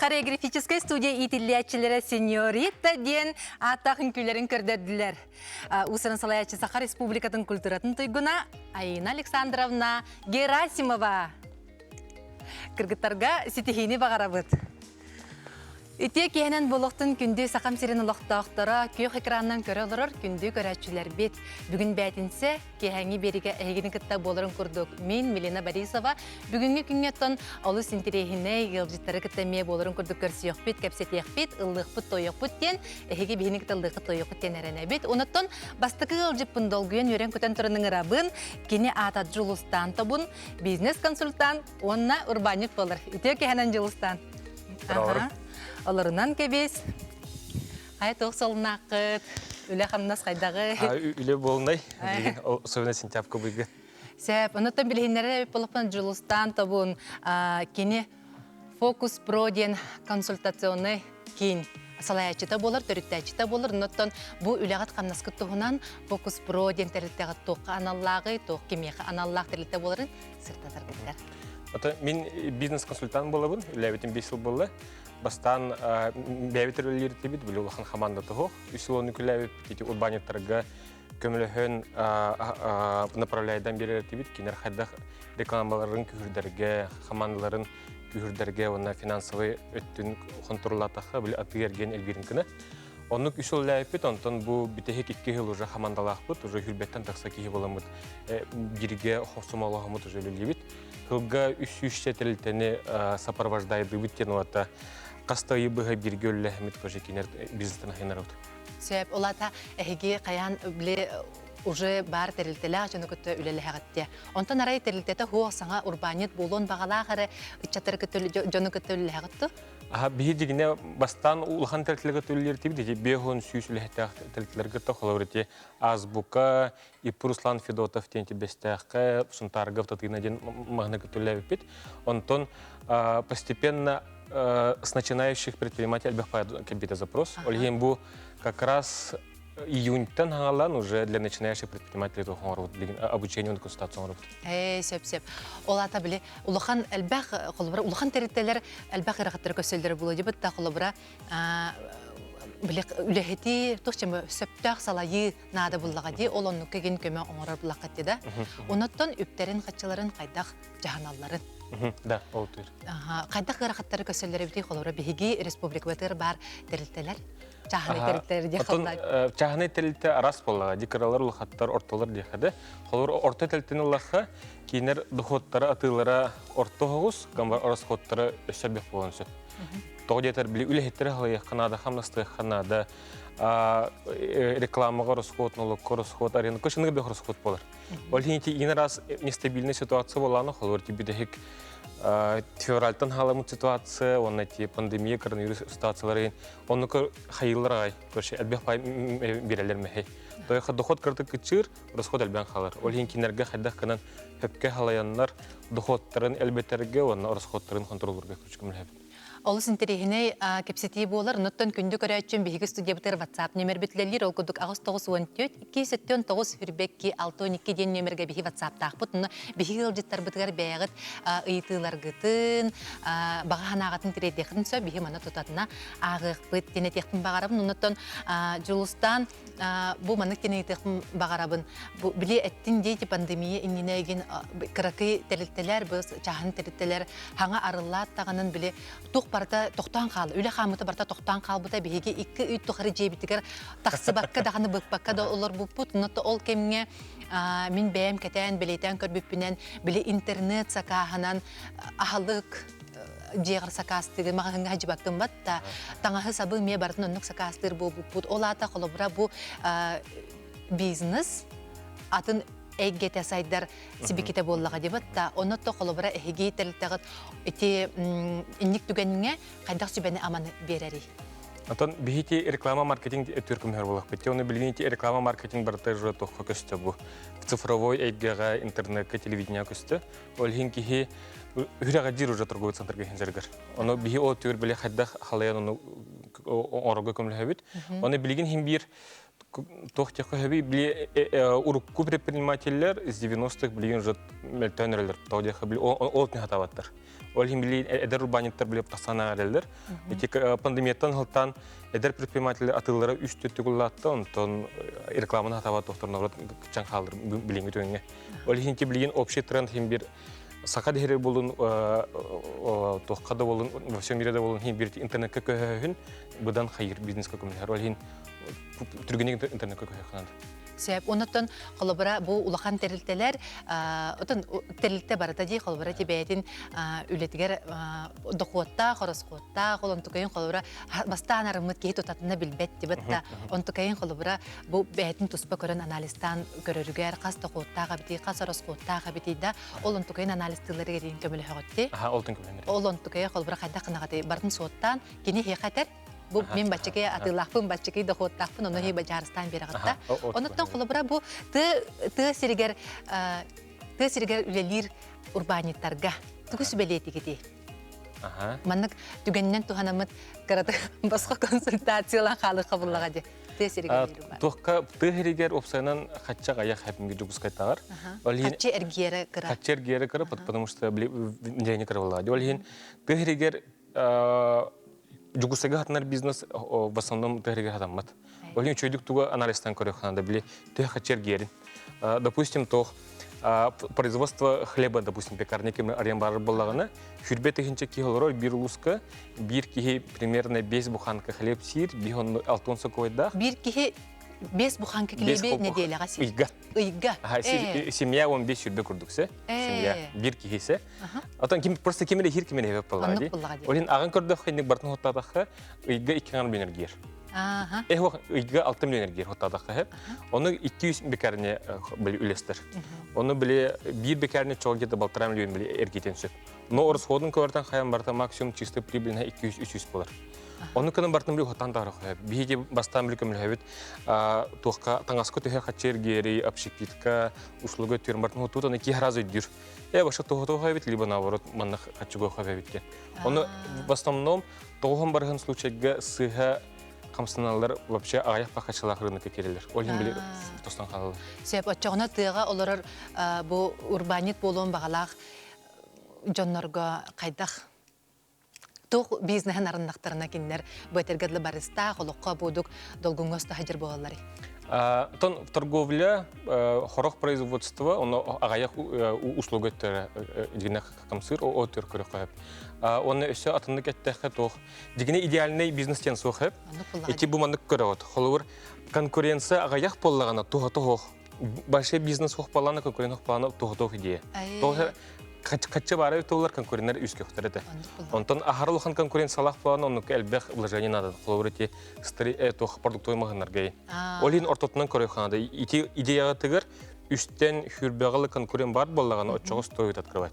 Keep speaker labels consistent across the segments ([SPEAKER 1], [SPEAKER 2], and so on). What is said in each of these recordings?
[SPEAKER 1] Хореографическая студия итиллячилері сеньорита ден аттақын күйлерін көрдерділер. Усырын салаячы Саха Республикатын культуратын тойгуна Аина Александровна Герасимова. Кыргыттарға сетихини бағарабыд. Ите кейінен болуқтың күнді сақам серін ұлықтақтара күйік экраннан көрі олырыр күнді көрәтшілер бет. Бүгін бәтінсе кейхәңі беріге әйгені кітта болырын күрдік. Мен Милена Борисова бүгінгі күнгеттон олы синтерейхіне ғылжыттары кіттәме болырын күрдік көрсі бет, кәпсет бет, ұллық бұт, тойық бұт ден, әйге бейіні кітті ұллығы тойық бұт ден әрәне бет. Онаттон бастықы ғылжып бұндолгүйен өрен көтен тұрының ұрабын, кені атат жылыстан табын, бизнес-консультант, онына урбанит болыр. Ите кейхәнен жылыстан. Оларынан кебес. Ай тоқ солына қыт. Үлі қамнас қайдағы.
[SPEAKER 2] Үлі болынай. Сөйіне сентябрьқа бұйғы.
[SPEAKER 1] Сәп, ұнаттан білгендері болықпан жылыстан табын кені Focus Pro ден консультационы кейін салаячыта болыр, төріттәчіта болыр. Ұнаттан бұл үліғат қамнас күттіғынан Focus Pro ден тәрілттәғі тоққа аналлағы, тоқ кемеқі аналлақ тәрілтті болырын сұрттатар кеттер.
[SPEAKER 2] Мен бизнес-консультант болабын, үләбетін 5 жыл болды. Бастан бәйбетер өлері тебет, білі олақан қаманда тұғық. Үсілоны күләбет, кеті урбаниттарға көміліхін направляйдан берер тебет. Кенер қайдақ рекламаларын күйірдерге, қамандаларын күйірдерге, онына финансовый өттін контурлатақы, білі аты ерген әлберін күні. Онық үсіл ләйпет, онтан бұл бітехек 2 жыл уже қамандалақ бұд, уже хүрбеттен тақса кейі боламыд. Бірге қосымалағымыд уже лөлебет. Хылға үс-үште тәрілтені сапарваждайды бүттен оғата қастайы бұға бірге өлі әмет көжекенер бизнестен қайнар ауды.
[SPEAKER 1] Сөйіп, олата әйге қаян біле уже бар тәрілтелі жөні күтті үлелі әғатте. Онтан арай тәрілтеті хуақ саңа урбанет болуын бағалағыры үтчаттары жөні күтті үлелі әғатты?
[SPEAKER 2] Бейі дегіне бастан ұлған тәрілтелігі төлілер тейбі, бейғын сүйіс үлі тәрілтелергі қолауырыте Азбука, Руслан Федотов тенте бестәқі, сұнтарғып татығына ден мағына күтілі әвіппет. Онтан постепенно с начинающих предпринимателей кәбеті запрос. Олген бұл как раз июньтен аңалан уже для начинающих предпринимателей обучение консультацион рут.
[SPEAKER 1] Сеп. Олата біле, улахан әлбәқ қолыбыра, улахан тәріттелер әлбәқ ирақаттары көсөлдері болу дебіт та қолыбыра үләхеті тоқчымы сөптәқ салайы нады бұллаға де, ол оны кеген көмі оңырар бұллаққа деді. Онаттан үптерін қатшыларын қайдақ жағаналарын.
[SPEAKER 2] Да, ол тұйыр.
[SPEAKER 1] Қайдақ ирақаттары көсөлдері біте қолыбыра бігеге республика бәтір бар тәріттелер. Чаханы тәрілттері де қалдайды.
[SPEAKER 2] Чаханы тәрілтті арас болаға, декаралар ұлғаттар ортолар декады. Қолыр орта тәрілттені ұлаққа кейінер дұқоттары атылары орта ғыз, ғамбар орас қоттары өсербек болған сөп. Тоғы детер білі үліхеттері қалайы қанады, қамнасты қанады, рекламаға рұсқот, налогқа рұсқот, арена көшінгі бек рұсқот болар. Ол кейінті ең раз нестабильный ситуация боланы, қолыр тебедек февральтан халамыт ситуация, онна те пандемия, коронавирус ситуациялары, онны хайыллар көрші әлбек пай берелер мәхей. Тойқа дұхот кірді күтшір, рұсқот әлбен қалар. Ол ең кенерге қайдақ қынан хөпке халаянлар дұхоттарын әлбеттерге, онна рұсқоттарын контролларға күршкіміл әбі.
[SPEAKER 1] Олы синтерехіне кепсетей болар, ұныттан күнді көрі өтчен бейгі студия бұтыр WhatsApp нөмір бітілелер, ол күдік ағыз 914, 279 хүрбекке 612 ден нөмірге бейгі WhatsApp тақпыт, ұны бейгі ғылжеттар бұтығар бәйғыт ұйытылар ғытын, баға ханағатын тіредеқін сө, бейгі мана тұтатына ағық бұт дене тектін бағарабын, ұныттан жылыстан бұл манық дене тектін бағарабын. Біле әттін дейті пандемия инненеген қырақы тәрілттелер, біз чағын тәрілттелер, хаңа арылат тағанын біле тұқ барда тоқтан қал, үлі қамыты барда тоқтан қал бұта бейге 2 үйт тұқыры жебітігер тақсы баққа дағаны бұқпаққа да олар бұппұт. Ұнатты ол кемге мен бәйім кәтән білейтен көрбіппінен біле интернет сақағынан ағалық жеғыр сақастығы мағыңға жібақтың бәтті. Таңағы сабы ме бардың ұнық сақастыр бұппұт. Ол ата қолыбыра бұл бизнес атын әйгеті сайдар сібекеті болуға деп атта, оны тоқылыбыра әйге тәліттіғыт өте иннік түгеніңе қайдақ сүбәні аманы берәрі.
[SPEAKER 2] Антон, бейті реклама маркетинг түркім әр болақ бетте. Оны білгенеті реклама маркетинг барты жұры тоққа көсті бұл. Цифровой әйгеға интернетке телевидения көсті. Ол ең кейі үріға жир ұжа тұрғуыт центрге хензергер. Оны бейі ол төр біле қайдақ қалаян оны орығы көмілі әбет. Оны білген ең бір Тохтяха хэби били урукку предпринимателлер из 90-х билин жат мелтөнерлер. Тохтяха били олтны хатаваттар. Ол хим били эдер урбаниттар били тасана арелер. Эти пандемияттан хылтан эдер предпринимателлер атылары үстөттү куллатты, онтон рекламаны хатават тохторногот чаң халдыр билин өтөнгө. Ол хинки билин общий тренд хим бир сака дехер болун тохкада болун во всем мире болун хим бир интернетке көһөн будан хайыр бизнеске көмөлөр. Ол хин түргенек интернетке көһөн.
[SPEAKER 1] Себеп онуттан холобара бу улахан терилтелер отон терилте барата ди холобара тебетин үлетигер дохуатта хоросхуатта холонтукайын холобара бастан арымыт ки тотатына билбет дибетта онтукайын холобара бу бетин туспа көрөн анализтан көрөрүгер кас дохуаттага бити кас хоросхуаттага бити да олонтукайын анализтылары керин көмөлө хоготти
[SPEAKER 2] Олтун көмөлөр.
[SPEAKER 1] олонтукайы холобара кайда кынагаты бардын соттан кини хекатер бу мен бачыге атылахпын бачыге дохуаттахпын оны хей бажарстан берагатта онуттан холобара бу ты сиригер үлелир урбаниттарга тугус белетигити маннык түгеннен туханамыт карата баска консультациялар халы кабыллага де ты сиригер
[SPEAKER 2] Тохка тыгеригер опсайнан хатча аяк хапинге жугус кайтагар.
[SPEAKER 1] хатчы эргиере кыра
[SPEAKER 2] Хатчер гере кыра, потому что денег кырвала. Ол хин тыгеригер жугусага хатнар бизнес в основном тыгеригер хатаммат. Ол хин чөйдүк туга анализтан көрөк ханада били ты хатчер герин. Допустим, производство хлеба, допустим, пекарники аренбары боллагана, хүрбет ихинче кихолорол бир улуска, бир кихи примерно 5 буханка хлеб сир, бихон алтонса койда.
[SPEAKER 1] бир кихи 5 буханка хлебе неделяга сир. Ыйга.
[SPEAKER 2] Семья он 5 хүрбе курдуксе. Семья бир кихисе. Атан ким просто кимере хир кимере хеп боллади. Олин аган көрдө хинник бартын хоттадакка ыйга 2 миллион гер. Эхо ыйга 6 миллион гер хоттадакка хеп. Оны 200 бекарне били үлестер. Оны били бир бекарне чогеде бал 3 миллион били эргитен сөп. Но расходун көрдөн хаян барта максимум чисто прибыль на 200-300 болар. Оны кынан бартын били хоттан тарах. Биги бастан били көмөл хебит. Тохка таңаско төһө хачер гери общепитка услуга түрм бартын хотут аны ки разы дүр. Баша тохото хебит либо наоборот манна хачуго хебитке. Оны в основном тогон барган случайга сыха камсыналар вообще аяк пахачалар рынокка келелер. Олин били тостан калалар.
[SPEAKER 1] Себеп очогуна тыга олар бу урбанит болон багалак жоннорго кайдах тух бизнесен арындактарына киндер бөтергедле бариста холокко будук долгуңоста хажыр болалары.
[SPEAKER 2] Тон торговля, хорох производство, оно аяк услуга тер дигнах камсыр о тер көрөк. Оны өсө атынды кеттехе тох. Дигине идеальный бизнестен сохеп. Эти буманды көрөт. Холор конкуренция аяк боллагана тухо. Большой бизнес хохпалана конкурент хохпалана тухо идея. Качча бары толар конкуренттер үскө хөтөрөтө. Онтон ахарлыхан конкуренциялах планы онук элбэх вложение надо. Холорити тох продуктой магынарга. Олин ортотунан көрөханада идеяга тыгыр үстен хүрбөгалы конкурент бар боллаганы очого стоит открывать.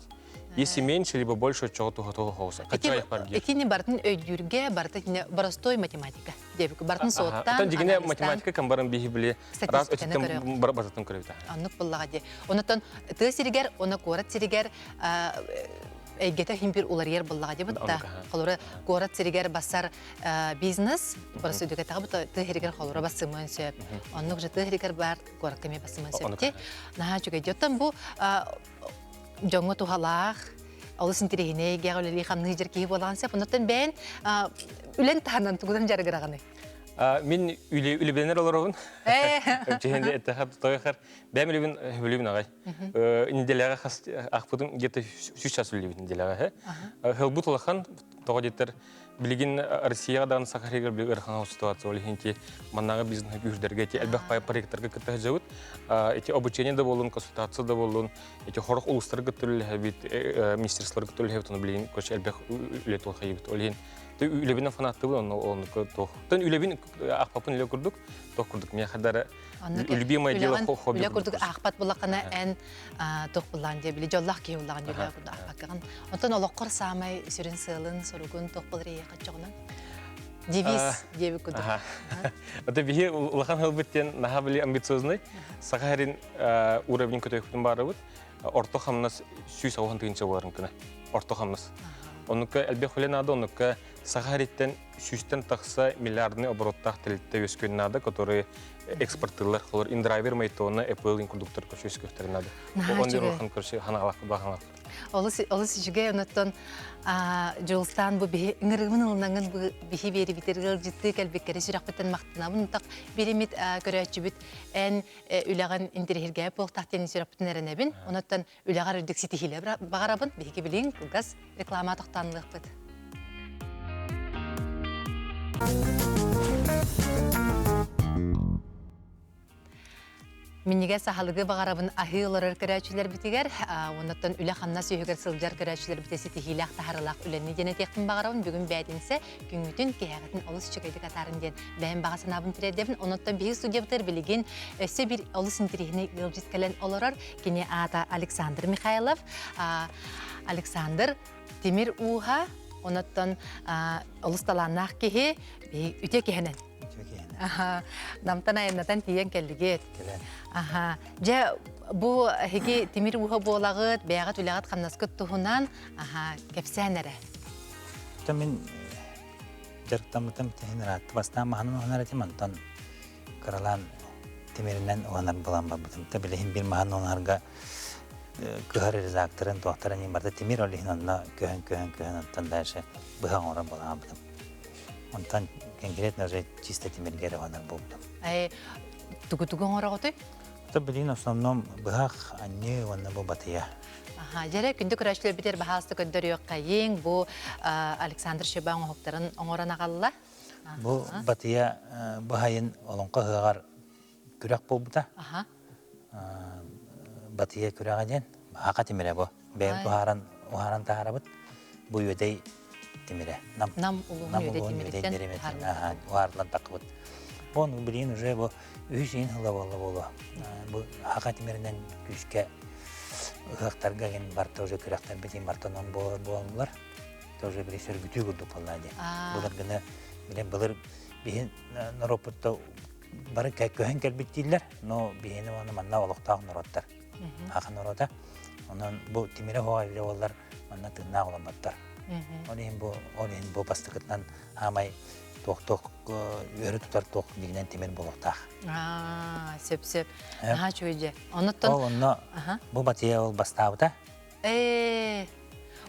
[SPEAKER 2] Если меньше либо больше, чего то хауса.
[SPEAKER 1] Эти не бартын өйдүрге, бартын простой математика. Дебик бартын соттан.
[SPEAKER 2] Тан дигине математика камбарын биги биле раз өтөтөн бартын көрөтө.
[SPEAKER 1] Аннык буллагади. Онотон ты сиригер, оны корат сиригер, эйгете химбир уларьер буллагади бутта. Холора корат сиригер басар бизнес, просто дөгөтөгө бутта ты сиригер холора басымын сөп. Аннык же ты сиригер бар, корат кеме басымын сөпти. На чуга жоттан бу жоңго тухалах, олысын тирехине геолили хамны жерки боланса, онотон бен үлен таанан тугудан жарыгыраганы.
[SPEAKER 2] Мен үлебенер олорогун. Жегенде эттехат тойхар. Бем үлебен агай. Инделяга хас акпудун где-то 3 час үлебен инделяга. Хелбут лахан тогодеттер билигин Россиядан Сахарегер билгерхан ситуация олихинки маннага бизнес күрдерге те элбах пай проекттарга кытта жабыт. Эти обучение да болун, консультация да болун, эти хорох улустарга төлөй бит министрлыктарга төлөй бит билигин коч элбах үлет ол хайбит олихин. Үлебин фанатты он то. Тон үлебин акпапын үле курдук, то курдук. Мен хадара любимое дело хобби.
[SPEAKER 1] Үле курдук акпат булакана эн тох булган деп биле жоллах ки булган деп акпаккан. Онтон олоккор самай сүрен сылын соругун тох булрый качогунан. Девиз деп курдук.
[SPEAKER 2] Это бие улахан хелбеттен наха били амбициозный. Сахарин уровень көтөктүн бары бут. Орто хамнас сүй сауган тыгынча боларын кына. Орто хамнас. Онука элбе холен ады, онука Сахариттен сүстен тақса миллиардный обороттах тилетте өскөн нады, которые экспортылар, холор индрайвер майтоны Apple инкурдуктор көшөс көтөрнады. Онды рохан көрсө ханалак баханак.
[SPEAKER 1] Олыс жүге онуттан Жолстан бу ыңырымын ылнаңын бу бихи бери битергел житти калбеккери сүрәкбеттен мактына бунтак биремит көрәчүбүт эн үләгән интерхиргә полтактен сүрәкбеттен эренебин. Онуттан үләгәр үрдексити хиле багарабын бихи билин газ реклама тактанлык бит. Минеге сахалыгы багарабын ахыллар көрәчүләр битигәр, оннан үлә ханна сөйгәр сылҗар көрәчүләр битәсе тихиләк тахарылак үләнне дене тектин багарабын бүген бәдинсе күңүтүн кеягатын алыс чыгайды катарын ден бәйин багасынабын тирәдебин. Оннан бии студия битер билеген өсө бир алыс интерихне гылҗиткәлән олорар кине ата Александр Михайлов, Александр Темир Уха, оннан алыс таланнак кеһе үтә кеһенен. Аха, намтан айнатан тиен келлигет. Аха, же бу хеги Темир Уха болагыт, бәягат үләгат каннаскыт тухунан, аха, кепсәнәре.
[SPEAKER 3] Мен жарктамытым тенрат бастан маханын онарати мантан каралан Темиринен онар булан бабытым. Табилехин бир маханын онарга кыхар редакторын тоқтарын барда Темир олихнанна көһөн аттан дайшы быхан ора булан бабытым. Онтан конкретно же чисто Темиргере онар булды.
[SPEAKER 1] Тугу-тугу ораготы?
[SPEAKER 3] Табилин основном быхак анне онна бу батыя.
[SPEAKER 1] Аха, жаре күндө көрәчләр битер баһасты көндөр юкка ең бу Александр Шебан хоктарын оңорана галла.
[SPEAKER 3] Бу батыя баһайын олонка хыгар күрәк булбыта.
[SPEAKER 1] Аха.
[SPEAKER 3] Батыя күрәгәдән баһака Темире бу. Бәйин ухаран тахарабыт. Бу юдей Темире.
[SPEAKER 1] Нам улуны юдей Темиреттен.
[SPEAKER 3] Аха, ухарлан тақыбыт. Бон билин уже бу үсин хыла болу. Бу хака Темиренен күскә хактарга ген барта уже күрәктәр битин бартанан болалар. Тоже бир сөргүтү күрдүк булады. Булар гына билен булар бин наропотта бары көһөн келбиттилер, но бин аны манна олоктагы нороттар. Хака норота. Онан бу Темире хойры болар манна тынна оламаттар. Олин бу бастыкытнан хамай тоқтық өрі тұтар тоқ дегенен Темир болуқтақ.
[SPEAKER 1] Сеп-сеп. Аха, чөйде. Онна
[SPEAKER 3] бұл батия ол бастауыда.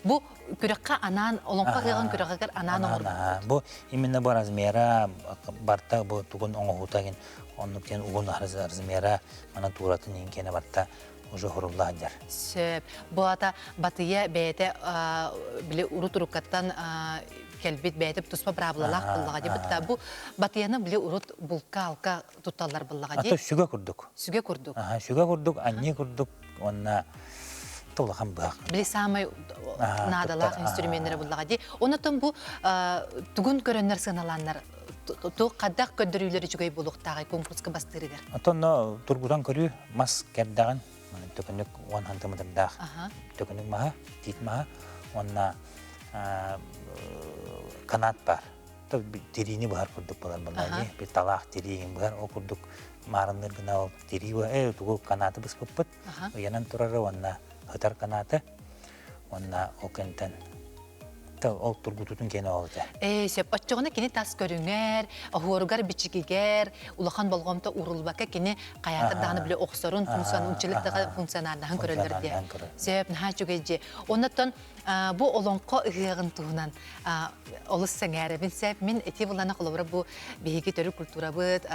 [SPEAKER 1] Бұл күрекқа анан, олонқа қиған күрекқар анан оңыр.
[SPEAKER 3] Бұл именно бұл размера барта бұл тұғын оңығутағын, оннықтен ұғын размера мана туратын енкені барта уже хорулла жар.
[SPEAKER 1] Сеп. Бұл ата батия бәйті біле ұрут-ұрукаттан келбит бәйтіп тұспа бірабылалақ бұллаға де бұтта. Бұл батияны біле ұрут бұлқа-алқа тұтталар бұллаға де.
[SPEAKER 3] Ата сүге күрдік.
[SPEAKER 1] Сүге күрдік.
[SPEAKER 3] Сүге күрдік, анне күрдік, онна тұлақан бұғақ.
[SPEAKER 1] Біле самай надалақ инструментері бұллаға де. Онытын бұл түгін көрінер сыналанлар. Тұқ қаддақ көндірілері жүгей болуқтағы конкурсқа бастырығыр.
[SPEAKER 3] Атонно тұрғыдан көрі мас кәрдіған, төкінік 10 хантымыдырдақ. Төкінік маға, тит маға, онна канат бар. Терини бұхар күрдік болар бұлай. Bir талақ терейін бұхар, о күрдік марынлар гына ол терей бұхар. Тұғы канаты бұс бұппыт. Оянан тұрары онна ғытар канаты. Онна ол кәнтен. Ол тұрғытудың кені олды.
[SPEAKER 1] Сеп, отчоғына кені тас көріңер, ұғырғар бичігігер, улахан болғамта урылбақа кені қаятырдағыны біле оқсорын, ұнчылықтығы функционардағын көрілерде. Сеп, наға жүгейде. Оннаттан бұл олонқо ұғығын тұғынан олыс сәңәрі. Сеп, мен әте бұланы қолабыра бұл бейгі төрі культура бұд,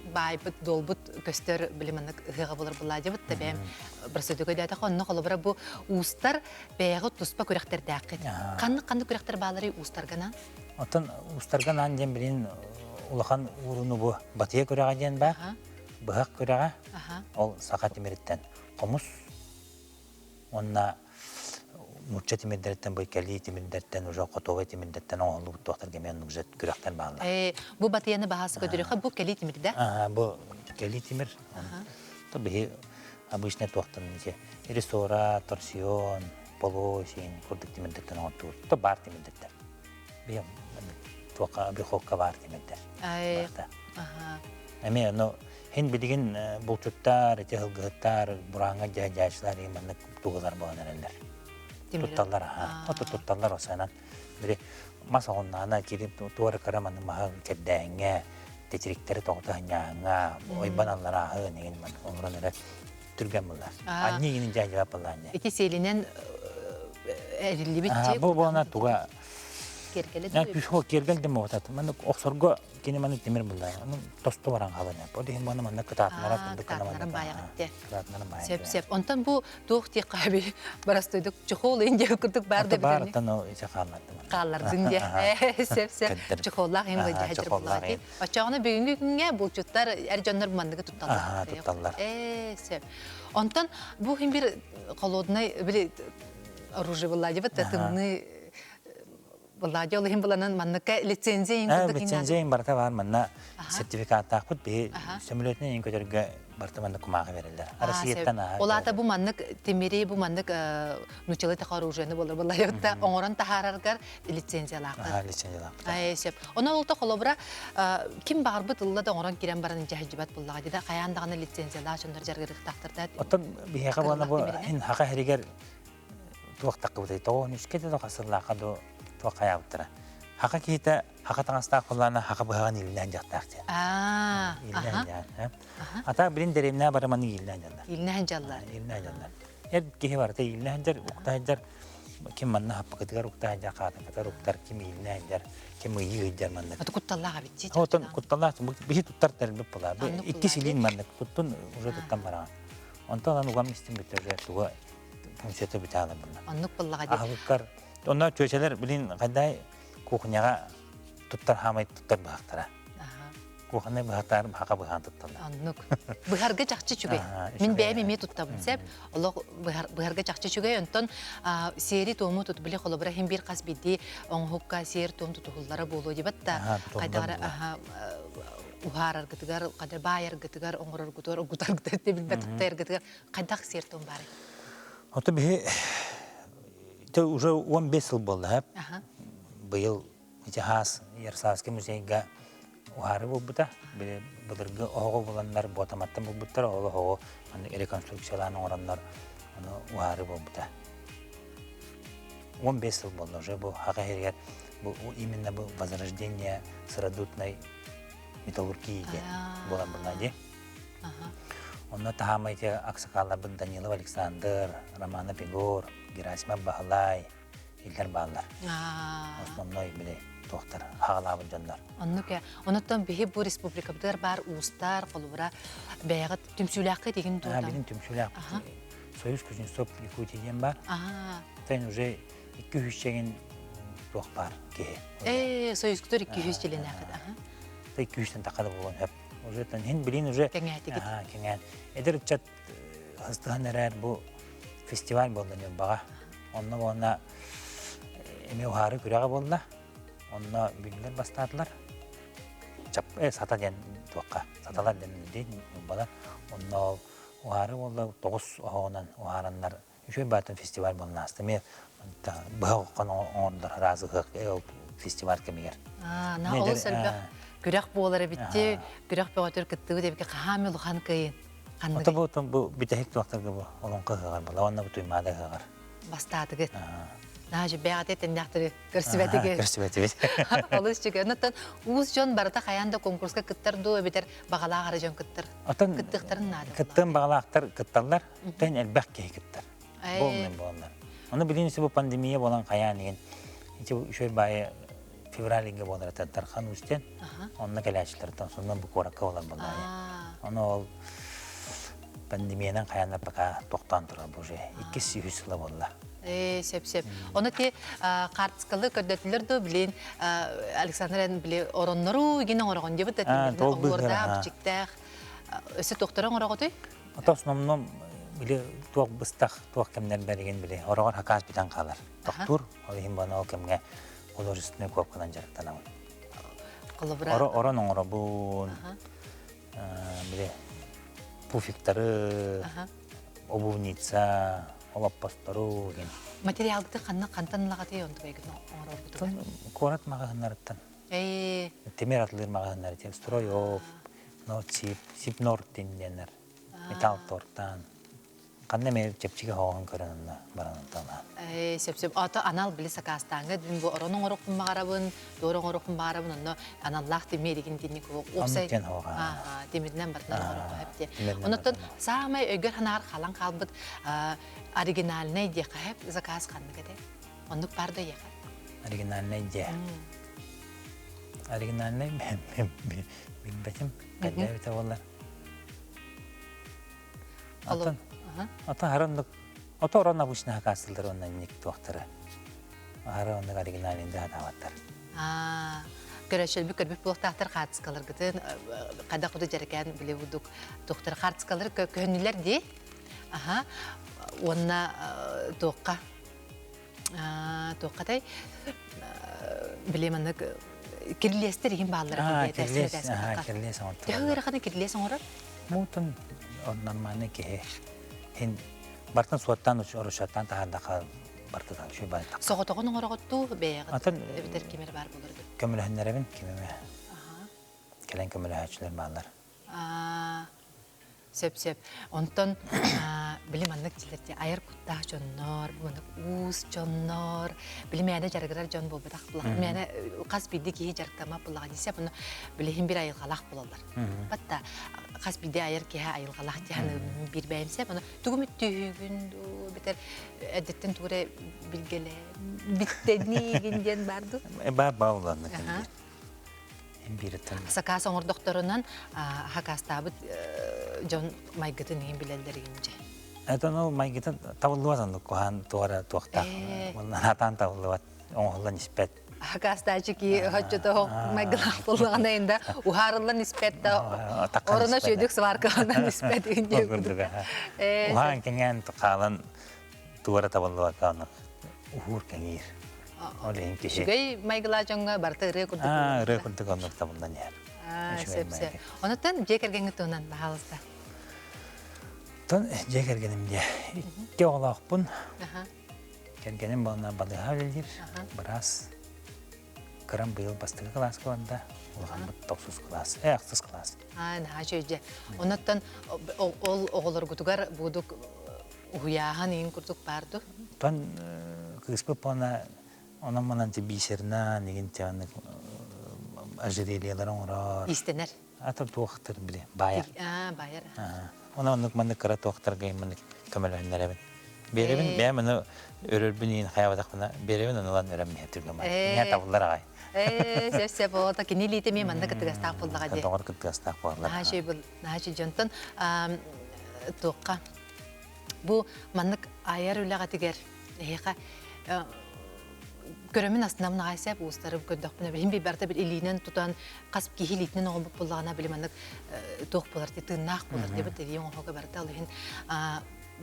[SPEAKER 1] байбыт, долбыт, көстер білімінік ұғыға болар бұлады бұд. Бәйім бір сөйдігі дәйті қонына қолабыра бұл ұстар бәйгі тұспа көректер дәқіт. Қанды көректер бағалары ұстар ғана?
[SPEAKER 3] Отын ұстар ғана ден білін ұлақан ұруны бұл батыя көреға ден ба, бұғақ көреға, ол сақа Темиреттен. Қомыс, онына Мучча Темирдерттен бой кәли Темирдерттен, уже Котовай Темирдерттен оңылы бұт тоқтар кемен нүгізет күректен бағылар.
[SPEAKER 1] Бұл батияны бағасы көдіріқі, бұл кәли Темирді?
[SPEAKER 3] Бұл кәли Темир. Бұхи обычный тоқтан, ресора, торсион, полосин, күрдік Темирдерттен оңыл тұр. Бұл бар Темирдерттен. Бұхи хоққа бар Темирдер. Әме, хен білген бұлчуттар, ғылғыттар, бұраңға жайшылар, еманны тұғылар болан әрелер. Тутталлар, тутталлар осайнан Biri masa onlarına girip duvarı karamanın mahal keddenge, teçirikleri toğutağınyağa, oyban allara ahı negin man, onların öyle türgen bunlar. Anne yinin cevap alanca.
[SPEAKER 1] İki selinen erilli bitçi.
[SPEAKER 3] Bu ona tuğa,
[SPEAKER 1] Kerkele
[SPEAKER 3] yani küç o gergel deme otatım. Ben oksorgo kini manı demir bunlar. Onun tostu varan halını. O dihim bana manı kıtatlara buldu
[SPEAKER 1] kıtatlara
[SPEAKER 3] kanamanda.
[SPEAKER 1] bayağı
[SPEAKER 3] Kıtatlara bayağı.
[SPEAKER 1] Sep. Ondan bu doğuk diye kabi barastoyduk. Çoğul ince kırdık barda
[SPEAKER 3] Hatta bağırtan o içe kalmadı.
[SPEAKER 1] Kallardın diye. Sep. Çoğullar hem de hacer
[SPEAKER 3] çoğullar
[SPEAKER 1] bulaki. Açağına bugünkü günge bu çutlar ercanlar mandığı tutallar.
[SPEAKER 3] Tutallar.
[SPEAKER 1] Sep. Ondan bu hem bir kolodnay böyle оружие была, вот это мы Valla olayım bulanın manlıkka lisenziyin kırdık inadı.
[SPEAKER 3] Lisenziyin barta var manna sertifikat takut bir simülatörün en kötü barta manna kumağı verirler. Arasıyetten aha.
[SPEAKER 1] Ola da bu manlık temiri bu manlık nuçalı takar orujeni bolur. Valla yok da oğran taharargar lisenziyalar.
[SPEAKER 3] Aha lisenziyalar.
[SPEAKER 1] Ay sep. Ona olta kolobra kim bağır bu tılla da oğran kiren baran ince hacıbat bullağı dedi. Kayandağına lisenziyalar şunlar jargırık taktırdı.
[SPEAKER 3] Otan bir heka bana bu hin haka heriger tuak takı bu tawo nüskete de kasırlaqa do tuak hayattıra. Haka kita haka tangasta kullana haka bahan ilinden jaktaqtı. İlinden jan. Ata birin derimne baramanı ilinden janlar.
[SPEAKER 1] İlinden jallar.
[SPEAKER 3] İlinden janlar. Er gehi var da ilinden jar uqtajar kim manna hapqıtgar uqtajar qataqtar uqtar kim ilinden jar kim yiğijar manna.
[SPEAKER 1] Atu kuttallağa bitti.
[SPEAKER 3] Otan kuttallah bir şey tutar terlip polar. İki silin manna tuttun uza tuttan bara. Ondan ugam istim bitirje tuğa Konserto bitalan bunlar.
[SPEAKER 1] Anlık bullağa dedi.
[SPEAKER 3] Ahıkkar. Onlar çöçeler bilin kaday kuhunyaga tuttar hamay tuttar bahtara. Kuhunay bahtar haka bahan tuttarlar.
[SPEAKER 1] Anlık. Bıharga çakçı çügey. Min beymi tuttabın sep. Allah bıharga çakçı çügey. Ondan seri tomu tut bile kolobra hem bir kas bidi on hukka seri tomu tutuhullara bolu dibat da kaydara uharar gıtıgar kadar bayar gıtıgar ongurar gıtıgar ogutar gıtıgar debil batıktar gıtıgar kadak seri tomu bari.
[SPEAKER 3] Hatta bir de уже 15 yıl oldu hep. Bu yıl cihaz Yarsaski Müzeyga uharı bu da bir budurgu oğu bulanlar bu otomattan bu butlar oğu hani rekonstrüksiyalan oranlar onu uharı bu da. 15 yıl oldu уже bu hakikaten bu именно bu возрождение сырадутной металлургии bulan bunlar diye. Onunla tahamayca aksakallar Danilov Alexander, Ramana Pegor, Gerasimov Bahalay, İlker Bağlar. Osmanlı'yı bile doktor, hağla buncanlar.
[SPEAKER 1] Anlık ya. Ondan bihi bu respublikabıdır bar uluslar, kolubra, beyağıt tümsülakı degin doğdan.
[SPEAKER 3] Benim tümsülak. Soyuz Kuzin Sop Yakutiyen var. Ben уже 200 çekin doktor ki.
[SPEAKER 1] Soyuz Kutur 200 çilin akıda.
[SPEAKER 3] 200'ten takalı bulun hep. Zaten hin bilin уже kengen. Eder uçat hızlıhan erer bu festival bollanıyor bağa. Onunla eme uharı küreğe bolla. Onunla günler başladılar. Çap sata den tuakka. Satalar denildi bana. Onunla uharı bolla 9 oğunan uharanlar. Şöyle batın festival bollanastı. Me bağa okan onlar razı hık festival kemiger.
[SPEAKER 1] Na olsa bir Gürak boğalara bitti, gürak boğalar kıttığı da bir kahamil uğan kıyın.
[SPEAKER 3] Bu bir tek tuaktar gibi onun kıhıgar bolla. Onunla bu tuymada kıhıgar.
[SPEAKER 1] Bastadı git. Nacı beğat etten yahtırı görsübeti git.
[SPEAKER 3] Görsübeti git.
[SPEAKER 1] Oluz çıkıyor. Ondan uğuz jon barata kayanda konkurska kıttar doğu biter bağala ağrı jon kıttar. Kıttıktarın nadı.
[SPEAKER 3] Kıttığın bağala aktar kıttarlar. Ben elbek ki kıttar. Bolmen bu onlar. Onu bilinçli bu pandemiye bolan kayanın. İşte şöyle bayağı fevralige bolar tarkan üstten. Onunla geleçlerden sonra bu korakka olan bunlar. Onu ol pandemiyeden kayanlar baka 90 tura bu şey. 200 yıl bolla.
[SPEAKER 1] Sep. Onu ki kartskalı kördetiler de bilin Alexander'ın bile oranları yine oran diye de orada küçükte öse doktoran orada.
[SPEAKER 3] Atas namnam bile tuak bıstak tuak kemler berigen bile oralar hakas bitan kalar. Doktor olihim bana o kemge Olur üstüne kopkadan jarıktan ama. Oran bu bile pufiktarı, obuvnitsa, olapastarı gen.
[SPEAKER 1] Materyalda kantan lagati ondu belki orada.
[SPEAKER 3] Korat magazınlardan. Temir atılır magazınları, Stroyov, Sip Nortin denir, metal tortan. Kanne me çepçige hoğun körününü baranıntana.
[SPEAKER 1] Сөп-сөп ата анал білі сақастаңы, дін бұл ұрының ұрықпын бағарабын, дорың ұрықпын бағарабын, оны аналлах демереген дейіне көк.
[SPEAKER 3] Оннуктен хоға.
[SPEAKER 1] Демерден бартынан ұрықпы әпте.
[SPEAKER 3] Демерден
[SPEAKER 1] Онықтан сағамай өйгір ханағар қалан қалбыт оригиналіне де қайып заказ қанны кәде. Онық барды еқі.
[SPEAKER 3] Оригинальный де. Оригинальный bilmedim. Kadevite onlar. Atan haranlık. Ata oranla bu işine hakasıldır ondan nik doktora. Haranlık originalinde hadavatlar.
[SPEAKER 1] Görüşel bir körbük bulақтақтар қатыс қалыр гытын, қада құды жарыкен біле ұдық доқтар қатыс қалыр көнілер де. Онына тоққатай білемінік кирлестер ең бағылары.
[SPEAKER 3] Кирлес.
[SPEAKER 1] Тәуір қаны кирлес оңырып?
[SPEAKER 3] Мұтын нормальный ке. Бартын суаттан ұрышаттан тағардақа бартыдан шөй байттақ.
[SPEAKER 1] Соғытығын оңырғытту бәйіғыт өбітер кемер бар болырды.
[SPEAKER 3] Көміліхіндеребін кемеме. Келен көміліхәтшілер бағылар.
[SPEAKER 1] Сөп-сөп. Онтон білім аннық тілерде айыр құттақ жоннор, уыз жоннор, білім әне жарғырар жон бол бәдақ бұлақ. Мәне қас бейді кейі жарықтама бұлақ десе, бұны білігін бір айылғалақ болалар. Батта қас бейді айыр кейі айылғалақ дейіні бір бәйімсе, бұны түгімі түйігін, бітер әдеттен түгіре білгелі, біттені егінден барды?
[SPEAKER 3] Бауыланды кәндер.
[SPEAKER 1] Сакас оңыр докторынан хакастабыт жон майгытын ең білелдер егінже.
[SPEAKER 3] Әтін ол майгытын табылуатынды көған туғара туақтақ. Онан атан табылуат, оңғылан іспет.
[SPEAKER 1] Хакастачы ки хөтчөті майгылақ болғана енді ұхарылан іспетті орына шөйдік сваркалынан іспет егінже күдік.
[SPEAKER 3] Ухан кенген тұқалан туғара табылуат қанық. Ухур кенгер.
[SPEAKER 1] Шүгей майгыла жоңға барты ұры күрдік.
[SPEAKER 3] Ұры күрдік онық табылдан ер.
[SPEAKER 1] Сөп-сөп. Онықтан жекергенгі туынан бағалызда?
[SPEAKER 3] Тон жекергенімде. Икке оғылақ бұн. Кергенім болына балыға өлелдер. Біраз қырым бұйыл бастығы класс қыланда. Олған бұд 9 класс, аяқсыз класс.
[SPEAKER 1] Наға жөйде. Онықтан ол оғылыр күтігер бұдық ұяған ең күрдік барды?
[SPEAKER 3] Тон қыспып болына onun mananti bişerna negin tane ajeriyeler orar.
[SPEAKER 1] İstenir.
[SPEAKER 3] Atır doktor bile bayar.
[SPEAKER 1] Bayar.
[SPEAKER 3] Onun manık kara doktor gaymanı kameranlara ben. Berevin ben onu örülbünün hayatında berevin ondan öğrenmeye türlüme. Ne tavırlar ay.
[SPEAKER 1] Söz bu da ki nilite mi manık kıtgas takpıldı hadi.
[SPEAKER 3] Doğru kıtgas takpıldı.
[SPEAKER 1] Naşi jontan toqa. Bu manık ayar öyle gatiger. Heka Görümün aslında mı nağaysa bu ustarı gördük buna bileyim bir barda bir elinden tutan kasıp gihilitinin oğul bulduğuna bileyim anlık doğ bular diye tırnak bular diye bir oğul barda alıhın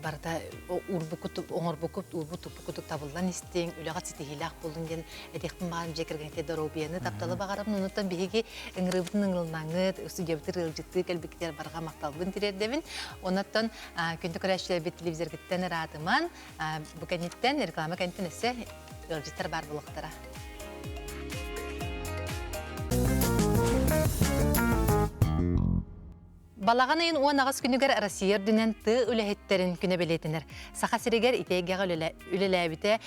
[SPEAKER 1] barda urbu kutup oğur bukup urbu tupu kutup tabıldan isteyin üleğat siti hilak buldun diyen edekpin bağım jekirgen tedar obiyanı taptalı bağırıp unutan bihigi ıngırıbıtın ıngılnağıd üstü cebıtır ılcıtı kelbekler barga maktalbın tirer devin onattan kündü kuraşlar bir televizor gitten rahatıman bu kanitten reklama kanitten ise Yolcular var buluklara. Balağan ayın 10 ağız günüger Россия dünen tığ ülehetlerin güne biletinler. Sağa siriger iteğe ülelebite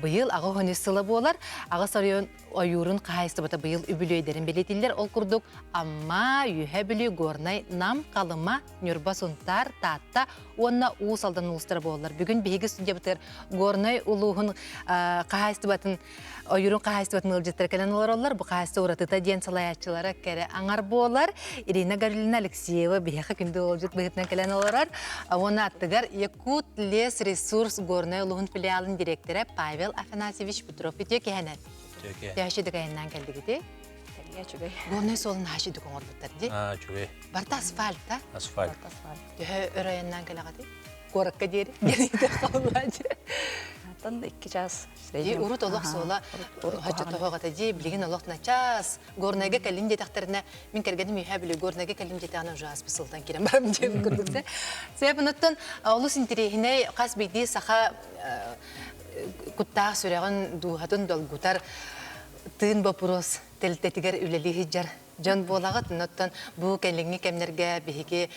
[SPEAKER 1] bıyıl ağı hönü sılı boğular. Ağı sarıyın oyurun kahayısı bata bıyıl übülüyderin biletiller ol kurduk. Amma yühe bülü gornay nam kalıma nürba suntar tatta onna uğusaldan uluslara boğular. Bugün bihigi stüdya biter gornay uluğun kahayısı batın oyurun kahayısı batın ılcıtlar kelen olar. Bu kahayısı uğratıta diyen salayatçılara kere anar boğular. Irina Gavrиловна Алексеева бияха күнді олжыт бұғытынан кәлән оларар. Оны аттығар Якут лес ресурс горной ұлығын филиалын директоры Павел Афанасьевич Петров. Өте кәйінен? Өте кәйінен кәлді кеде? Горной солын ашыды көңір бұттар де?
[SPEAKER 2] Чугай.
[SPEAKER 1] Барта асфальт, а?
[SPEAKER 2] Асфальт.
[SPEAKER 1] Өрайыннан кәлі қады? Горыққа дері? Генейді қалулады.
[SPEAKER 4] Тан 2 час.
[SPEAKER 1] Урут олық сола хачыты хоғата де білген олықтына час. Горнайға кәлім де тақтарына мен кәргенім үйе білі горнайға кәлім де тағынан жуас бұсылдан керем барым деп көрдікті. Себебін оттан олыс интерейіне қас бейді сақа құттақ сүреген дуғатын долгутар тыын бапырос тәлтетігер үлелі хиджар Жон болагат ноттон бу келеңги кемнерге биһиги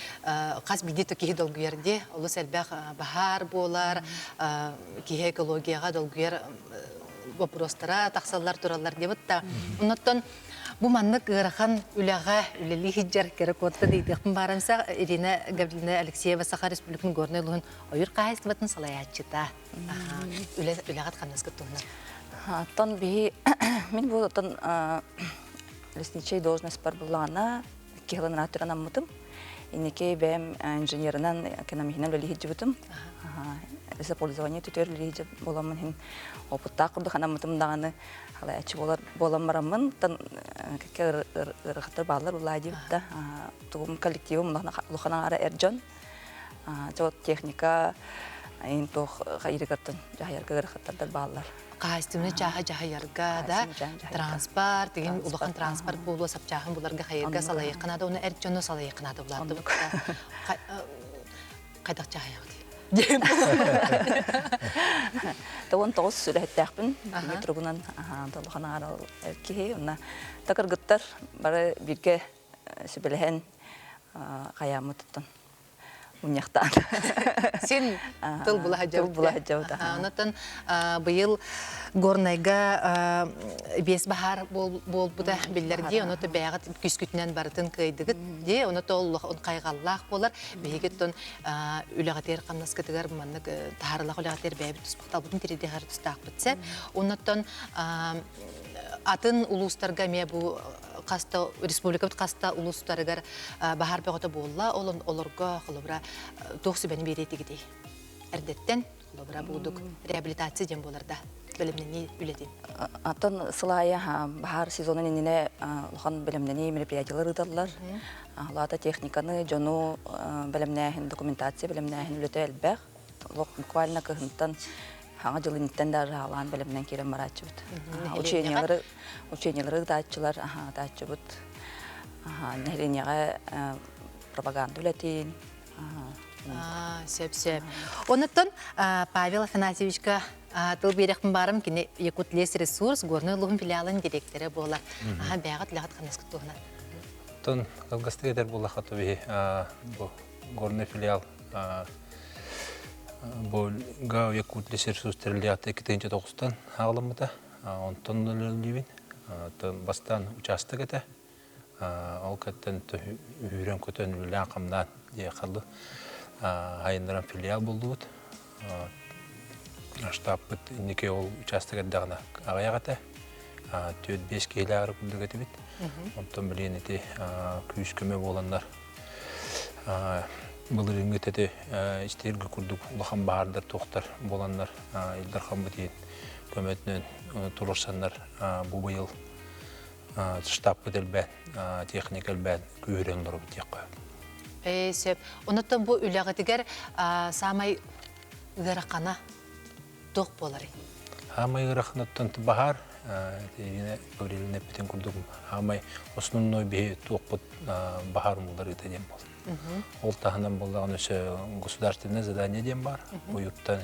[SPEAKER 1] кас биди токиһи долгуерди олус элбэх бахар болар киһи экологияга долгуер вопростара тахсаллар тураллар дебит та ноттон бу маннык ырахан үлага үлели хиджар керек отта дейді барамса Ирина Гавриловна Алексеева Саха Республиканың горнолугун ойыр кайыстыбатын салаячыта үлегат канаскы туна
[SPEAKER 4] Тон би мен бу тон лесничий должность бар булана килен натуран аммытым. Инеке бем инженернан экономияны үлели хиджибутым. Использование тутер үлели боламын хин опытта курды ханамытым даганы халай ачы боламарамын тон кекер рахтар балар улади да тугум коллективым лухана ара эржон жот техника ин тох хайрыгаттан жаярга рахтар балар
[SPEAKER 1] кастымны жаха ярга да транспорт деген улахан транспорт болу сапчахын буларга хайырга салайыкына да уну эржону салайыкына да буларды кайдак жаха
[SPEAKER 4] Таван тоғыз сүләттәқпін, тұрғынан талғана арал әркеге, онна тақырғыттар бары бірге сөбілген қаямы тұттын. Уняқтан.
[SPEAKER 1] Сен тыл бұла
[SPEAKER 4] жауды.
[SPEAKER 1] Онытын бұйыл горнайга бес бахар бол бұда білдерде, оныты бәғат күскүтінен барытын көйдігіт де, оныты ол қайғаллақ болар. Бейгеттон үліғатер қамнаскетігер бұманнық тағарылақ үліғатер бәйбі тұспақтал бұдың тереде ғар тұстақ бітсе. Оныттан атын улустарга ме бу каста республикабыт каста улустарыгар бахар бөгөтө болла олорго холобра токсу бени беретигидей эрдеттен холобра будук реабилитация дем боларда билимнени үлетин
[SPEAKER 4] Атын сылая бахар сезонун инине лохан билимнени мероприятиялар ыдаллар. Лата техниканы жону билимнехин документация билимнехин үлөтө элбек. Лок буквально кыгынтан Хаңа жылынттан да жалан білімнен келем маратчыбыт. Учениялары таатчылар таатчыбыт. Нәхленияға пропаганда үлетейін.
[SPEAKER 1] Сеп. Оныттан Павел Афанасьевичка тыл берекпін барым кені Якут Лес Ресурс горный луғын филиалын директоры болар. Бәғат ләғат қанасқы туғына.
[SPEAKER 5] Тон қалғасты кедер болақа тобі горный филиал Бұл ғау Якут Лес Ресурс тәрілдіғатты 2009-тан ағылымыда. Онтон өлілдейбін. Бастан участық еті. Ол кәттен үйрен көтен үлі ақымдан дей қалды. Айындыран филиал болды бұд. Штаб бұд неке ол участық еддіғына ағаяғаты. 4-5 кейлі ағыры күлдігі еті бід. Онтон білген еті күйіс көме боландар. Бұл реңгет еті істергі күрдік ұлақан бағардар, тоқтар боландар. Илдархан бұд ең көметінен тұрырсандар бұл бұйыл штаб бұд әлбән, техник әлбән күйірен дұры бұд еққа.
[SPEAKER 1] Сеп. Оныттан бұл үліғатігер самай ғырақана тоқ болары.
[SPEAKER 5] Самай ғырақанаттан бағар, Гавриловна әппетен күрдігім. Самай основной бейі тоқ бұд бағар мұлдар етеден болды. Ол тағынан болдаған өсі государственное задание дем бар. Ойыптан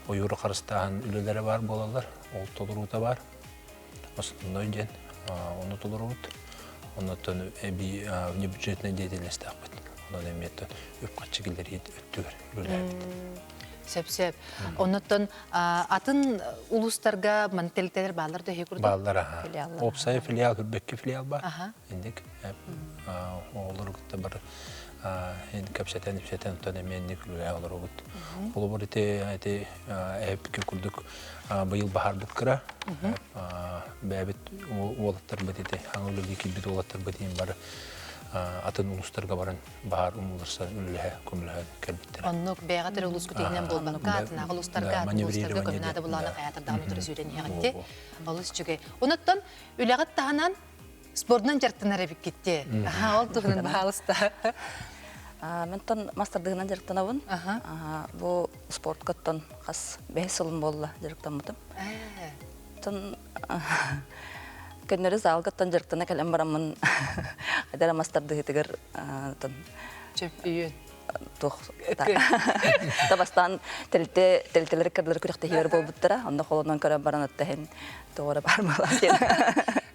[SPEAKER 5] ойыры қарыстаған үлелері бар болалар. Ол толыруыта бар. Основной ден оны толыруыт. Онытын внебюджетный деятельность ақпет. Онын әметтен өпқатшы келдер өттігір үлелер.
[SPEAKER 1] Сеп. Оныттан атын улустарға мантелтелер балар да хекурды?
[SPEAKER 5] Балар, Опсай филиал, Хүрбекке филиал бар. Ендік, олар ұғытта бар. Кәпсетен, ұттан әмендік үлі олар ұғыт. Бұл бар еті әйіпке күрдік бұйыл бағар бұткыра. Бәбіт олаттар бұд еті, аңылығы келбет олаттар бұд ең бар. Атын улустарға баран бағар ұмылырса үліғе көміліғе кәлбеттер.
[SPEAKER 1] Оннық бәғатыр улус күтегінен болбаққа, атынағы улустарға көмінады бұланы қаятырдағын тұры зүйрен еғінде. Олыс жүге. Оныттан үліғат тағынан спордынан жарттан әрәбік кетті. Ол тұғынан бағалыста.
[SPEAKER 4] Мен тон мастардығынан жарықтанабын. Бұл спорт көттен қас 5 сылым болды жарықтанмытым. Тон Көннөрі залғыттан жарықтана кәлем барамын. Айдара мастарды етігір
[SPEAKER 1] Чөппейін.
[SPEAKER 4] Табастан тәлтелері кәрлері күректі хевер бол бұттыра. Онда қолынан көрі баран өттәхен тоғыры бармалар.